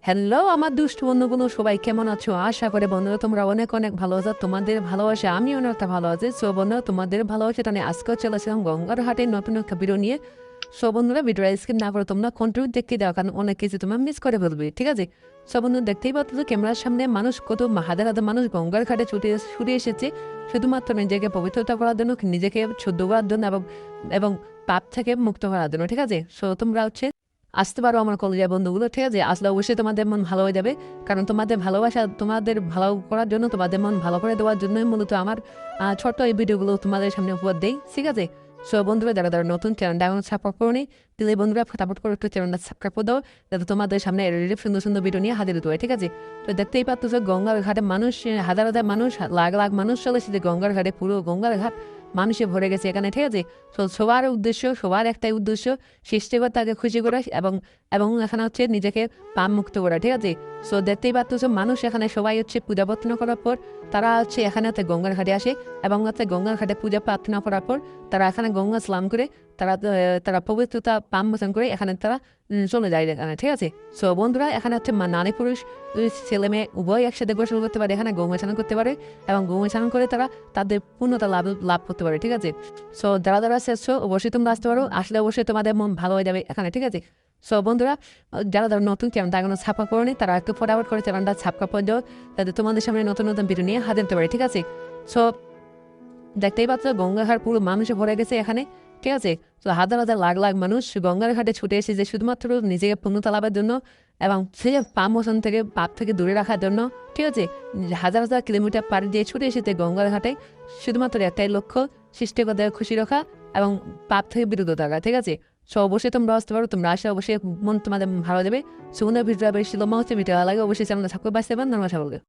Hello আমার দুষ্ট বন্ধুগুলো, সবাই কেমন আছো? আশা করে বন্ধুরা তোমরা অনেক অনেক ভালো আছো। তোমাদের ভালোবাসা আমি অনেকটা ভালো আছি। সো বন্ধুরা, তোমাদের ভালোবাসাটা নিয়ে আজকেও চলেছিলাম গঙ্গার হাটে নতুন একটা ভিডিও নিয়ে। সো বন্ধুরা, ভিডিওটা স্কিপ না করে তোমরা কন্টিনিউ দেখতে দাও, কারণ অনেক কিছু তোমরা মিস করে ফেলবে, ঠিক আছে? সো বন্ধু, দেখতেই পাচ্ছ ক্যামেরার সামনে মানুষ কত হাজার হাজার মানুষ গঙ্গার ঘাটে ছুটে এসেছে শুধুমাত্র নিজেকে পবিত্রতা করার জন্য, নিজেকে শুদ্ধ করার জন্য এবং এবং পাপ থেকে মুক্ত করার জন্য, ঠিক আছে? সো তোমরা আসতে পারো আমার কলেজের বন্ধুগুলো, ঠিক আছে? আসলে অবশ্যই তোমাদের মন ভালো হয়ে যাবে, কারণ তোমাদের ভালোবাসা, তোমাদের ভালো করার জন্য, তোমাদের মন ভালো করে দেওয়ার জন্যই মূলত আমার ছোট্ট এই ভিডিওগুলো তোমাদের সামনে উপহার দেই, ঠিক আছে? সো বন্ধুরা, যারা যারা নতুন চ্যানেলটা এখন সাপোর্ট করো নি, দিলে বন্ধুরা ফটাফট করে একটু চ্যানেলটা সাবস্ক্রাইব করে দাও, যাতে তোমাদের সামনে এরকম সুন্দর সুন্দর ভিডিও নিয়ে হাজির হতে হয়, ঠিক আছে? তো দেখতেই পাচ্ছ যে গঙ্গার ঘাটে মানুষ, হাজার হাজার মানুষ, লাখ লাখ মানুষ চলে এসেছে গঙ্গার ঘাটে, পুরো গঙ্গার ঘাট মানুষে ভরে গেছে এখানে, ঠিক আছে? তো সবার উদ্দেশ্য, সবার একটাই উদ্দেশ্য, সৃষ্টিকর্তাকে খুশি করা এবং এবং এখানে নিজেকে পাপ মুক্ত করা, ঠিক আছে? সো দেখতেই পাচ্ছ মানুষ এখানে সবাই পূজা প্রার্থনা করার পর তারা এখানে গঙ্গার ঘাটে আসে এবং গঙ্গার ঘাটে পূজা প্রার্থনা করার পর তারা এখানে গঙ্গা স্নান করে তারা তারা পবিত্রতা পাম মোচন করে এখানে তারা চলে যায় এখানে, ঠিক আছে? সো বন্ধুরা, এখানে নারী পুরুষ ছেলে মেয়ে উভয় একসাথে গোসল করতে পারে, এখানে গঙ্গা স্নান করতে পারে এবং গঙ্গা স্নান করে তারা তাদের পূর্ণতা লাভ লাভ করতে পারে, ঠিক আছে? সো যারা যারা শেষ অবশ্যই তোমরা আসতে পারো, আসলে অবশ্যই তোমাদের মন ভালো হয়ে যাবে এখানে, ঠিক আছে? সো বন্ধুরা, যারা যারা নতুন চ্যানেলটা এখনো ছাপা করেনি তারা একটু ফটাফট করে চ্যানেলটা ছাপকা পড়ে যাও, যাতে তোমাদের সামনে নতুন নতুন ভিডিও নিয়ে হাজির হতে পারে, ঠিক আছে? সো দেখতেই পাচ্ছ গঙ্গাঘাট পুরো মানুষে ভরে গেছে এখানে, ঠিক আছে? তো হাজার হাজার লাখ লাখ মানুষ গঙ্গার ঘাটে ছুটে এসেছে শুধুমাত্র নিজেকে পূর্ণতা লাভের জন্য এবং সে পাপ মোচন থেকে, পাপ থেকে দূরে রাখার জন্য, ঠিক আছে? হাজার হাজার কিলোমিটার পাড়ি দিয়ে ছুটে এসেছে গঙ্গার ঘাটে শুধুমাত্র একটাই লক্ষ্য, সৃষ্টিকর্তাকে খুশি রাখা এবং পাপ থেকে বিরত থাকা, ঠিক আছে? সো অবশ্যই তোমরা আসতে পারো, তোমরা আসলে অবশ্যই মন তোমাদের ভালো যাবে। সুন্দর ভিডিও বেশি লম্বা হচ্ছে, ভিডিও লাগে অবশ্যই চ্যানেলটা সাবস্ক্রাইব করতে পারবেন। নমস্কার।